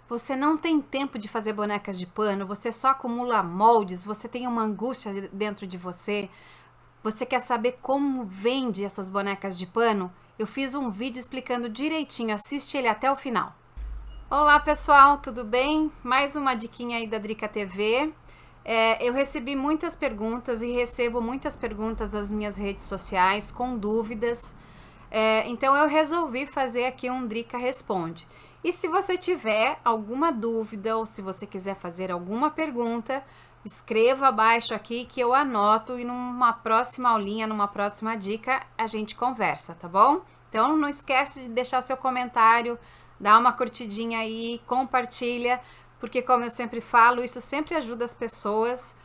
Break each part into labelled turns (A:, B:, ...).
A: você não tem tempo de fazer bonecas de pano, você só acumula moldes, você tem uma angústia dentro de você, você quer saber como vende essas bonecas de pano? Eu fiz um vídeo explicando direitinho, assiste ele até o final. Olá pessoal, tudo bem? Mais uma diquinha aí da Drica TV. Eu recebi muitas perguntas e recebo muitas perguntas das minhas redes sociais com dúvidas. Então eu resolvi fazer aqui um Drica Responde. E se você tiver alguma dúvida ou se você quiser fazer alguma pergunta, escreva abaixo aqui que eu anoto e numa próxima aulinha, numa próxima dica, a gente conversa, tá bom? Então não esquece de deixar o seu comentário, dá uma curtidinha aí, compartilha, porque como eu sempre falo, isso sempre ajuda as pessoas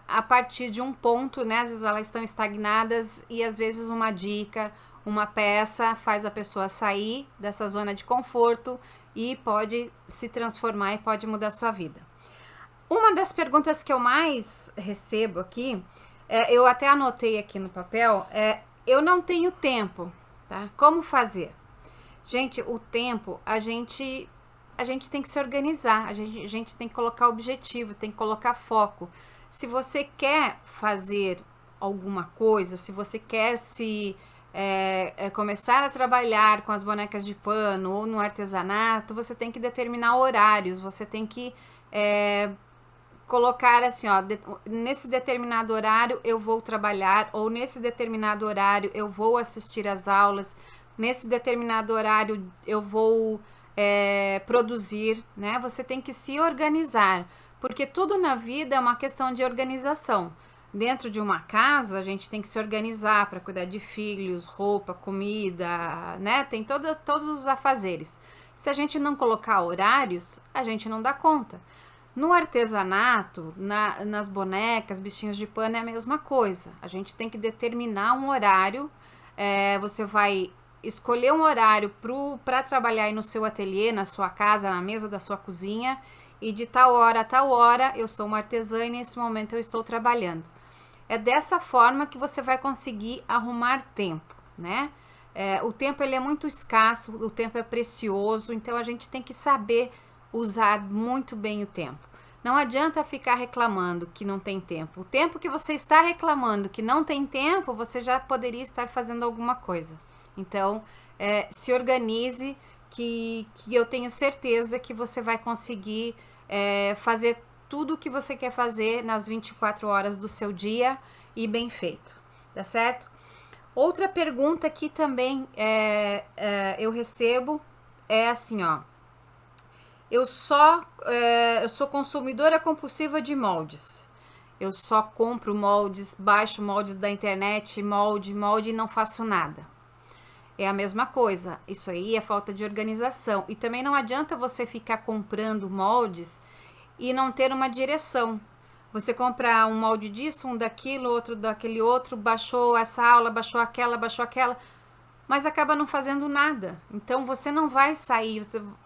A: a partir de um ponto, né? Às vezes elas estão estagnadas e às vezes uma dica, uma peça faz a pessoa sair dessa zona de conforto e pode se transformar e pode mudar a sua vida. Uma das perguntas que eu mais recebo aqui, eu até anotei aqui no papel, eu não tenho tempo, tá? Como fazer? Gente, o tempo, a gente tem que se organizar, a gente tem que colocar objetivo, tem que colocar foco. Se você quer fazer alguma coisa, se você quer começar a trabalhar com as bonecas de pano ou no artesanato, você tem que determinar horários, você tem que colocar assim, ó, nesse determinado horário eu vou trabalhar, ou nesse determinado horário eu vou assistir às aulas, nesse determinado horário eu vou produzir, né? Você tem que se organizar, porque tudo na vida é uma questão de organização. Dentro de uma casa, a gente tem que se organizar para cuidar de filhos, roupa, comida, né? Tem todos os afazeres. Se a gente não colocar horários, a gente não dá conta. No artesanato, nas bonecas, bichinhos de pano é a mesma coisa. A gente tem que determinar um horário. Você vai escolher um horário para trabalhar aí no seu ateliê, na sua casa, na mesa da sua cozinha. E de tal hora a tal hora eu sou uma artesã e nesse momento eu estou trabalhando. É dessa forma que você vai conseguir arrumar tempo, né? O tempo ele é muito escasso, o tempo é precioso, então a gente tem que saber usar muito bem o tempo. Não adianta ficar reclamando que não tem tempo. O tempo que você está reclamando que não tem tempo, você já poderia estar fazendo alguma coisa. Então, se organize, que eu tenho certeza que você vai conseguir fazer tudo o que você quer fazer nas 24 horas do seu dia e bem feito, tá certo? Outra pergunta que também eu recebo é assim, ó. Eu sou consumidora compulsiva de moldes. Eu só compro moldes, baixo moldes da internet, molde e não faço nada. É a mesma coisa, isso aí é falta de organização. E também não adianta você ficar comprando moldes e não ter uma direção. Você compra um molde disso, um daquilo, outro daquele outro, baixou essa aula, baixou aquela, mas acaba não fazendo nada. Então você não vai sair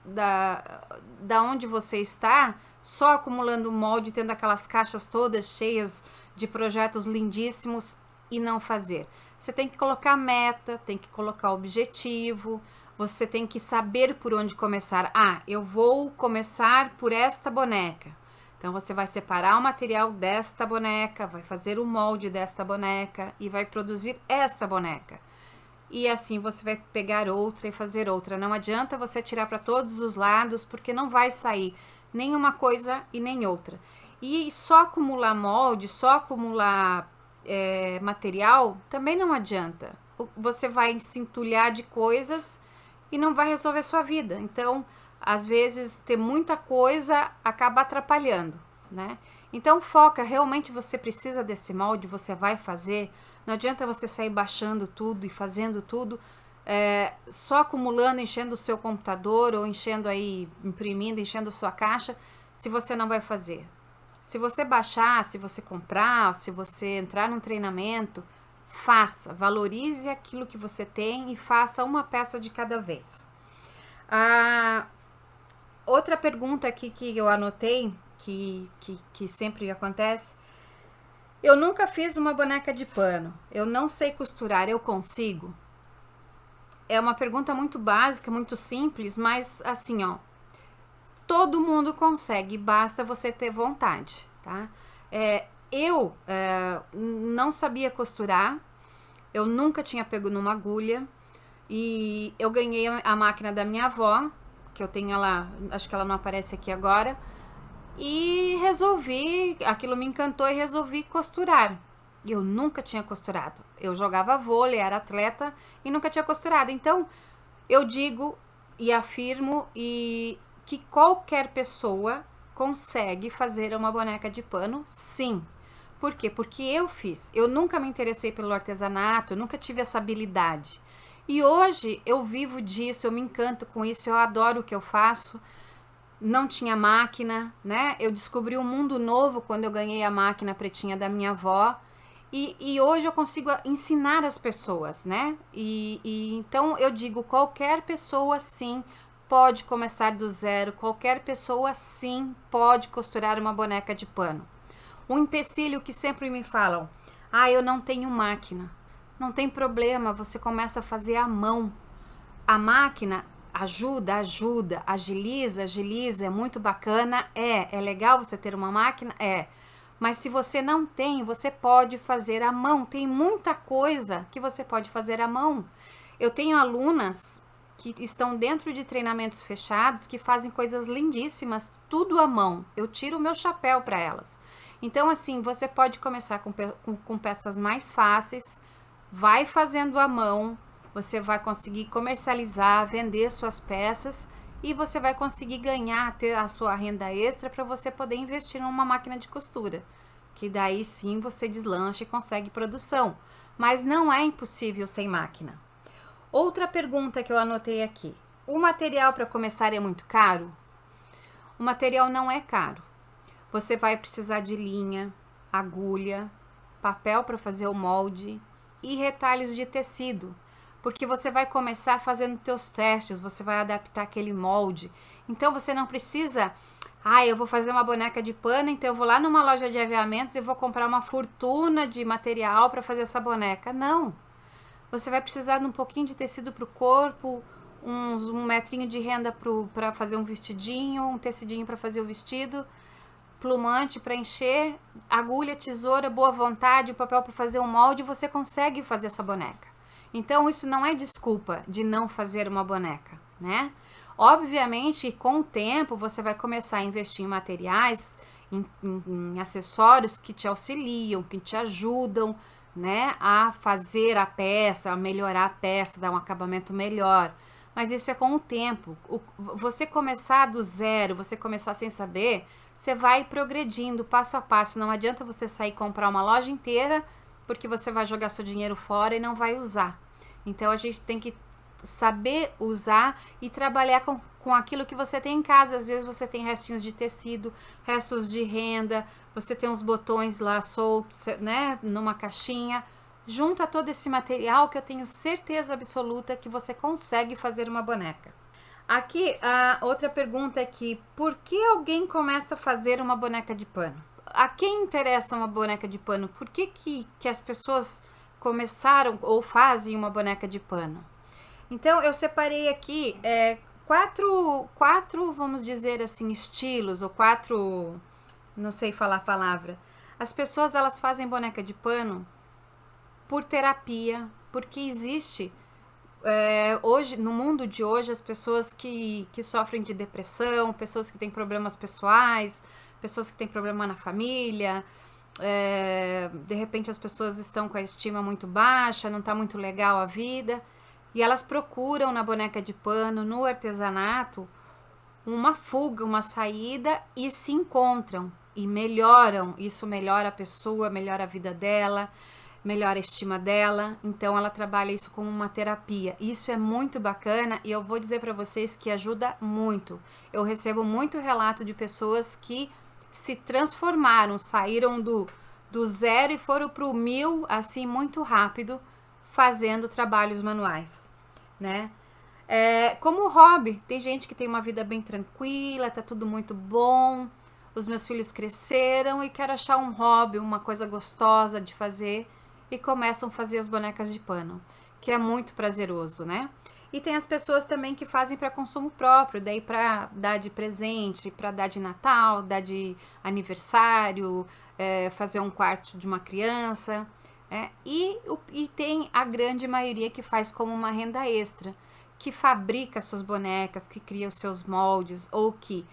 A: da onde você está só acumulando molde, tendo aquelas caixas todas cheias de projetos lindíssimos e não fazer. Você tem que colocar meta, tem que colocar objetivo, você tem que saber por onde começar. Eu vou começar por esta boneca. Então você vai separar o material desta boneca, vai fazer o molde desta boneca e vai produzir esta boneca. E assim você vai pegar outra e fazer outra. Não adianta você tirar para todos os lados, porque não vai sair nem uma coisa e nem outra. E só acumular molde, só acumular material, também não adianta. Você vai se entulhar de coisas e não vai resolver sua vida. Então, às vezes, ter muita coisa acaba atrapalhando, né? Então, foca, realmente você precisa desse molde, você vai fazer. Não adianta você sair baixando tudo e fazendo tudo, só acumulando, enchendo o seu computador ou enchendo aí, imprimindo, enchendo a sua caixa, se você não vai fazer. Se você baixar, se você comprar, se você entrar num treinamento, faça, valorize aquilo que você tem e faça uma peça de cada vez. Outra pergunta aqui que eu anotei, que sempre acontece: eu nunca fiz uma boneca de pano, eu não sei costurar, eu consigo? É uma pergunta muito básica, muito simples, mas assim, ó, Todo mundo consegue, basta você ter vontade, tá? Eu não sabia costurar, eu nunca tinha pego numa agulha e eu ganhei a máquina da minha avó, que eu tenho ela, acho que ela não aparece aqui agora, e resolvi, aquilo me encantou e resolvi costurar. Eu nunca tinha costurado. Eu jogava vôlei, era atleta e nunca tinha costurado. Então, eu digo e afirmo que qualquer pessoa consegue fazer uma boneca de pano, sim. Por quê? Porque eu fiz. Eu nunca me interessei pelo artesanato, eu nunca tive essa habilidade. E hoje eu vivo disso, eu me encanto com isso, eu adoro o que eu faço. Não tinha máquina, né? Eu descobri um mundo novo quando eu ganhei a máquina pretinha da minha avó. E hoje eu consigo ensinar as pessoas, né? Então eu digo, qualquer pessoa sim pode começar do zero, qualquer pessoa sim pode costurar uma boneca de pano. Um empecilho que sempre me falam, eu não tenho máquina. Não tem problema, você começa a fazer à mão. A máquina ajuda, agiliza, é muito bacana, é legal você ter uma máquina, mas se você não tem, você pode fazer à mão. Tem muita coisa que você pode fazer à mão. Eu tenho alunas que estão dentro de treinamentos fechados que fazem coisas lindíssimas, tudo à mão. Eu tiro o meu chapéu para elas. Então, assim, você pode começar com peças mais fáceis, vai fazendo à mão, você vai conseguir comercializar, vender suas peças e você vai conseguir ganhar, ter a sua renda extra para você poder investir numa máquina de costura, que daí sim você deslancha e consegue produção. Mas não é impossível sem máquina. Outra pergunta que eu anotei aqui. O material para começar é muito caro? O material não é caro. Você vai precisar de linha, agulha, papel para fazer o molde e retalhos de tecido, porque você vai começar fazendo teus testes, você vai adaptar aquele molde. Então você não precisa, eu vou fazer uma boneca de pano, então eu vou lá numa loja de aviamentos e vou comprar uma fortuna de material para fazer essa boneca. Não. Você vai precisar de um pouquinho de tecido para o corpo, um metrinho de renda para fazer um vestidinho, um tecidinho para fazer o vestido, plumante para encher, agulha, tesoura, boa vontade, o papel para fazer um molde, você consegue fazer essa boneca. Então, isso não é desculpa de não fazer uma boneca, né? Obviamente, com o tempo, você vai começar a investir em materiais, em acessórios que te auxiliam, que te ajudam, né, a fazer a peça, a melhorar a peça, dar um acabamento melhor. Mas isso é com o tempo. Você começar do zero, você começar sem saber, você vai progredindo passo a passo. Não adianta você sair e comprar uma loja inteira, porque você vai jogar seu dinheiro fora e não vai usar. Então, a gente tem que saber usar e trabalhar com aquilo que você tem em casa. Às vezes você tem restinhos de tecido, restos de renda, você tem uns botões lá soltos, né, numa caixinha. Junta todo esse material que eu tenho certeza absoluta que você consegue fazer uma boneca. Aqui, a outra pergunta é que, por que alguém começa a fazer uma boneca de pano? A quem interessa uma boneca de pano? Por que as pessoas começaram ou fazem uma boneca de pano? Então, eu separei aqui quatro, vamos dizer assim, estilos, ou quatro, não sei falar a palavra. As pessoas, elas fazem boneca de pano por terapia, porque existe, hoje, no mundo de hoje, as pessoas que sofrem de depressão, pessoas que têm problemas pessoais, pessoas que têm problema na família, de repente as pessoas estão com a estima muito baixa, não está muito legal a vida, e elas procuram na boneca de pano, no artesanato, uma fuga, uma saída, e se encontram e melhoram. Isso melhora a pessoa, melhora a vida dela, melhora a estima dela. Então ela trabalha isso como uma terapia. Isso é muito bacana e eu vou dizer para vocês que ajuda muito. Eu recebo muito relato de pessoas que se transformaram, saíram do zero e foram pro 1000 assim muito rápido, fazendo trabalhos manuais, né? Como hobby, tem gente que tem uma vida bem tranquila, tá tudo muito bom, os meus filhos cresceram e quero achar um hobby, uma coisa gostosa de fazer, e começam a fazer as bonecas de pano, que é muito prazeroso, né? E tem as pessoas também que fazem para consumo próprio, daí para dar de presente, para dar de Natal, dar de aniversário, fazer um quarto de uma criança. E tem a grande maioria que faz como uma renda extra, que fabrica suas bonecas, que cria os seus moldes, ou que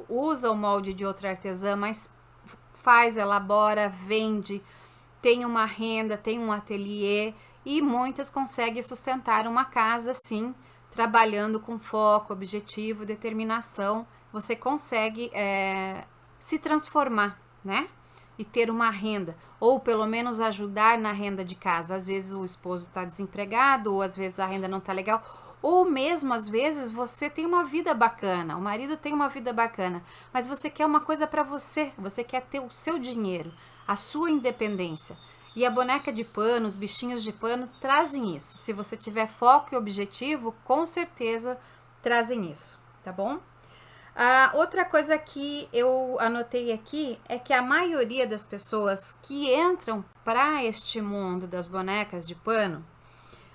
A: usa o molde de outra artesã, mas faz, elabora, vende, tem uma renda, tem um ateliê, e muitas conseguem sustentar uma casa sim, trabalhando com foco, objetivo, determinação. Você consegue se transformar, né? E ter uma renda, ou pelo menos ajudar na renda de casa. Às vezes o esposo está desempregado, ou às vezes a renda não está legal, ou mesmo às vezes você tem uma vida bacana, o marido tem uma vida bacana, mas você quer uma coisa para você quer ter o seu dinheiro, a sua independência. E a boneca de pano, os bichinhos de pano trazem isso. Se você tiver foco e objetivo, com certeza trazem isso, tá bom? Outra coisa que eu anotei aqui é que a maioria das pessoas que entram para este mundo das bonecas de pano,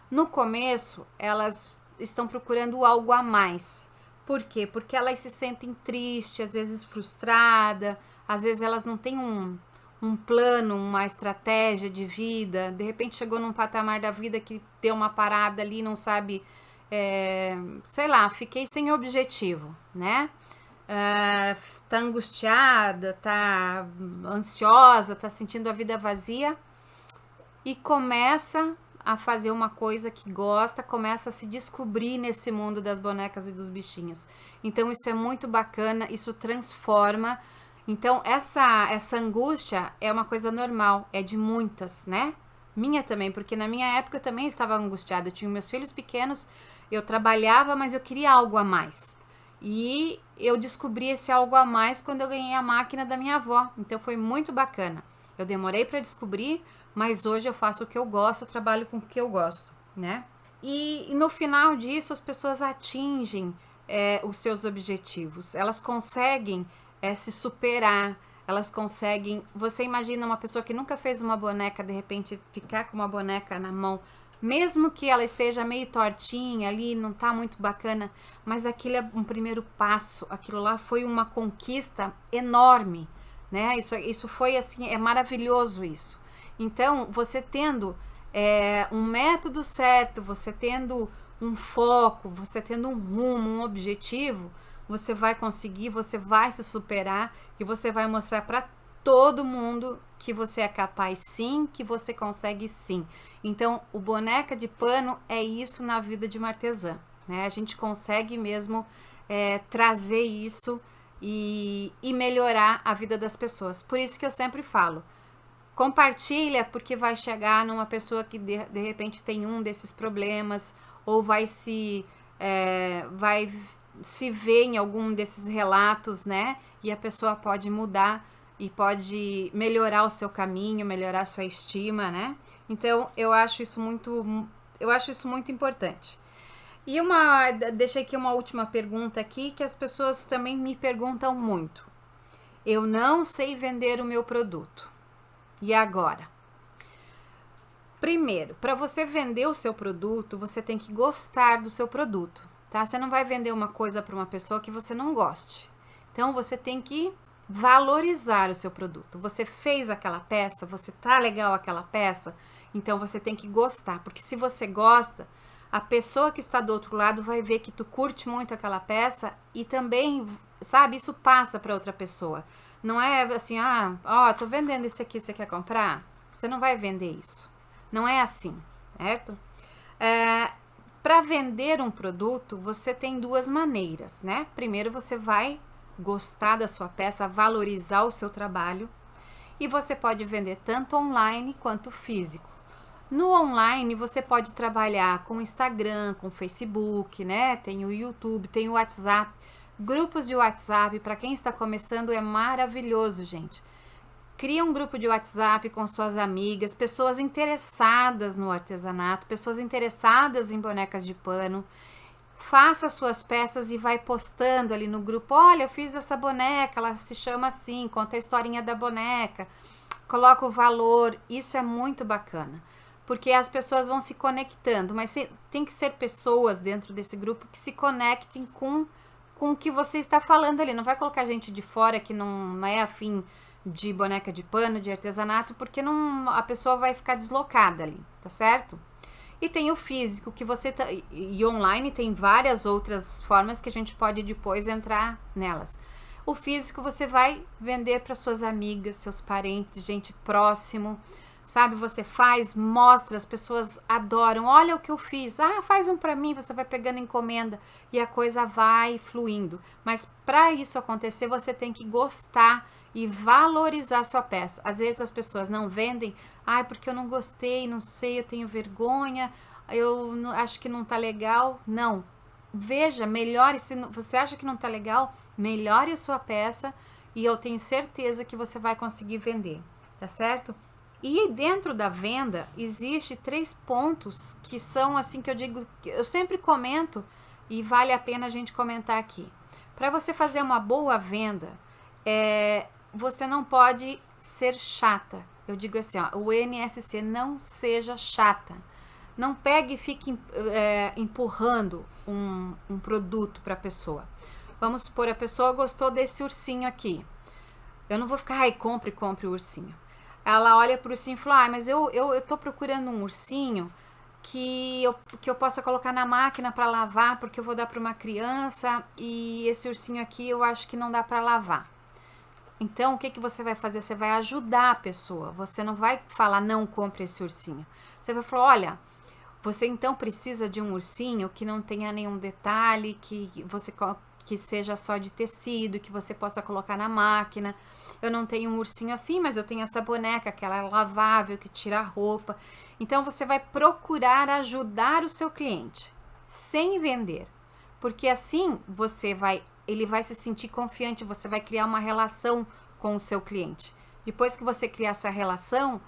A: no começo elas estão procurando algo a mais. Por quê? Porque elas se sentem tristes, às vezes frustradas, às vezes elas não têm um plano, uma estratégia de vida, de repente chegou num patamar da vida que deu uma parada ali, não sabe, sei lá, fiquei sem objetivo, né? Tá angustiada, tá ansiosa, tá sentindo a vida vazia e começa a fazer uma coisa que gosta, começa a se descobrir nesse mundo das bonecas e dos bichinhos. Então isso é muito bacana, isso transforma. Então essa angústia é uma coisa normal, é de muitas, né? Minha também, porque na minha época eu também estava angustiada, eu tinha meus filhos pequenos, eu trabalhava, mas eu queria algo a mais. E eu descobri esse algo a mais quando eu ganhei a máquina da minha avó. Então foi muito bacana. Eu demorei para descobrir, mas hoje eu faço o que eu gosto, eu trabalho com o que eu gosto, né? E no final disso as pessoas atingem os seus objetivos. Elas conseguem se superar. Elas conseguem... Você imagina uma pessoa que nunca fez uma boneca, de repente ficar com uma boneca na mão, mesmo que ela esteja meio tortinha ali, não tá muito bacana, mas aquilo é um primeiro passo, aquilo lá foi uma conquista enorme, né? Isso foi assim, é maravilhoso isso. Então, você tendo um método certo, você tendo um foco, você tendo um rumo, um objetivo, você vai conseguir, você vai se superar e você vai mostrar para todo mundo que você é capaz sim, que você consegue sim. Então, o boneca de pano é isso na vida de uma artesã, né? A gente consegue mesmo trazer isso e melhorar a vida das pessoas. Por isso que eu sempre falo, compartilha, porque vai chegar numa pessoa que de repente tem um desses problemas, ou vai se ver em algum desses relatos, né? E a pessoa pode mudar e pode melhorar o seu caminho, melhorar a sua estima, né? Então, eu acho isso muito importante. E deixei aqui uma última pergunta aqui, que as pessoas também me perguntam muito. Eu não sei vender o meu produto. E agora? Primeiro, para você vender o seu produto, você tem que gostar do seu produto, tá? Você não vai vender uma coisa para uma pessoa que você não goste. Então, você tem que valorizar o seu produto. Você fez aquela peça, você tá legal aquela peça, então você tem que gostar, porque se você gosta, a pessoa que está do outro lado vai ver que tu curte muito aquela peça e também, sabe, isso passa para outra pessoa. Não é assim, tô vendendo esse aqui, você quer comprar? Você não vai vender isso. Não é assim, certo? Para vender um produto, você tem duas maneiras, né? Primeiro, você vai gostar da sua peça, valorizar o seu trabalho, e você pode vender tanto online quanto físico. No online, você pode trabalhar com Instagram, com Facebook, né? Tem o YouTube, tem o WhatsApp. Grupos de WhatsApp, para quem está começando, é maravilhoso, gente. Cria um grupo de WhatsApp com suas amigas, pessoas interessadas no artesanato, pessoas interessadas em bonecas de pano. Faça suas peças e vai postando ali no grupo. Olha, eu fiz essa boneca, ela se chama assim, conta a historinha da boneca, coloca o valor. Isso é muito bacana, porque as pessoas vão se conectando, mas tem que ser pessoas dentro desse grupo que se conectem com o que você está falando ali. Não vai colocar gente de fora que não é afim de boneca de pano, de artesanato, porque a pessoa vai ficar deslocada ali, tá certo? E tem o físico, que você e online tem várias outras formas que a gente pode depois entrar nelas. O físico você vai vender para suas amigas, seus parentes, gente próximo, sabe? Você faz, mostra, as pessoas adoram. Olha o que eu fiz. Ah, faz um para mim, você vai pegando encomenda e a coisa vai fluindo. Mas para isso acontecer, você tem que gostar e valorizar a sua peça. Às vezes as pessoas não vendem, porque eu não gostei, não sei, eu tenho vergonha, eu acho que não tá legal. Não. Veja, melhore. Se você acha que não tá legal, melhore a sua peça e eu tenho certeza que você vai conseguir vender, tá certo? E dentro da venda, existe 3 pontos que são assim que eu digo, que eu sempre comento e vale a pena a gente comentar aqui. Para você fazer uma boa venda, você não pode ser chata. Eu digo assim, o NSC, não seja chata. Não pegue e fique empurrando um produto para a pessoa. Vamos supor, a pessoa gostou desse ursinho aqui. Eu não vou ficar, compre o ursinho. Ela olha pro ursinho e fala, mas eu tô procurando um ursinho que eu possa colocar na máquina para lavar, porque eu vou dar para uma criança e esse ursinho aqui eu acho que não dá para lavar. Então, o que você vai fazer? Você vai ajudar a pessoa. Você não vai falar, não compre esse ursinho. Você vai falar, olha, você então precisa de um ursinho que não tenha nenhum detalhe, que seja só de tecido, que você possa colocar na máquina. Eu não tenho um ursinho assim, mas eu tenho essa boneca, que ela é lavável, que tira a roupa. Então, você vai procurar ajudar o seu cliente, sem vender. Porque assim, ele vai se sentir confiante, você vai criar uma relação com o seu cliente. Depois que você criar essa relação,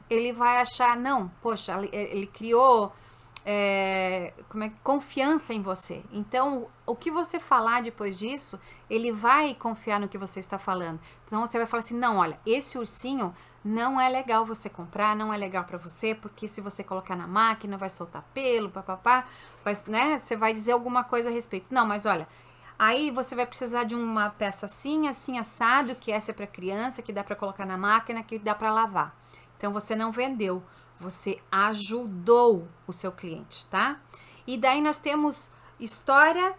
A: ele vai achar, não, poxa, ele criou confiança em você. Então, o que você falar depois disso, ele vai confiar no que você está falando. Então, você vai falar assim, não, olha, esse ursinho não é legal você comprar, não é legal para você, porque se você colocar na máquina, vai soltar pelo, papapá, né? Você vai dizer alguma coisa a respeito. Não, mas olha, aí você vai precisar de uma peça assim, assim, assado, que essa é para criança, que dá para colocar na máquina, que dá para lavar. Então, você não vendeu, você ajudou o seu cliente, tá? E daí nós temos história,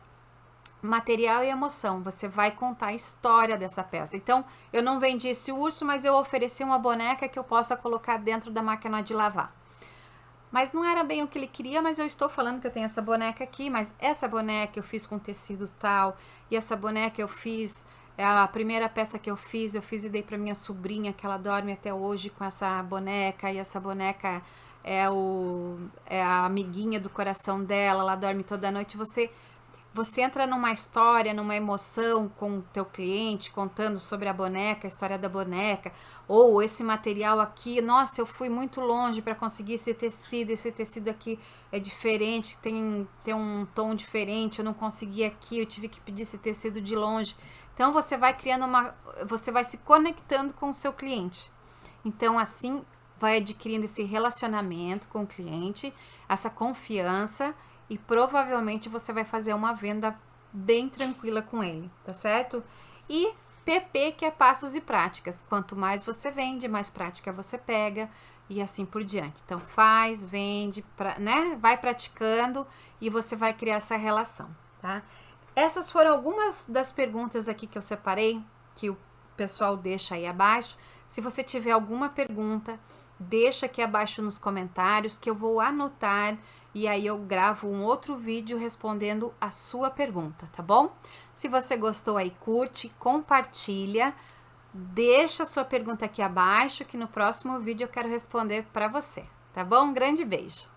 A: material e emoção. Você vai contar a história dessa peça. Então, eu não vendi esse urso, mas eu ofereci uma boneca que eu possa colocar dentro da máquina de lavar. Mas não era bem o que ele queria, mas eu estou falando que eu tenho essa boneca aqui, mas essa boneca eu fiz com tecido tal, e essa boneca eu fiz... A primeira peça que eu fiz e dei para minha sobrinha, que ela dorme até hoje com essa boneca, e essa boneca é a amiguinha do coração dela, ela dorme toda noite. Você entra numa história, numa emoção com o teu cliente, contando sobre a boneca, a história da boneca, ou esse material aqui, nossa, eu fui muito longe para conseguir esse tecido aqui é diferente, tem um tom diferente, eu não consegui aqui, eu tive que pedir esse tecido de longe. Então, você vai você vai se conectando com o seu cliente. Então, assim, vai adquirindo esse relacionamento com o cliente, essa confiança, e provavelmente você vai fazer uma venda bem tranquila com ele, tá certo? E PP, que é passos e práticas. Quanto mais você vende, mais prática você pega e assim por diante. Então, faz, vende, né? Vai praticando e você vai criar essa relação, tá? Essas foram algumas das perguntas aqui que eu separei, que o pessoal deixa aí abaixo. Se você tiver alguma pergunta, deixa aqui abaixo nos comentários que eu vou anotar e aí eu gravo um outro vídeo respondendo a sua pergunta, tá bom? Se você gostou aí, curte, compartilha, deixa a sua pergunta aqui abaixo que no próximo vídeo eu quero responder para você, tá bom? Um grande beijo!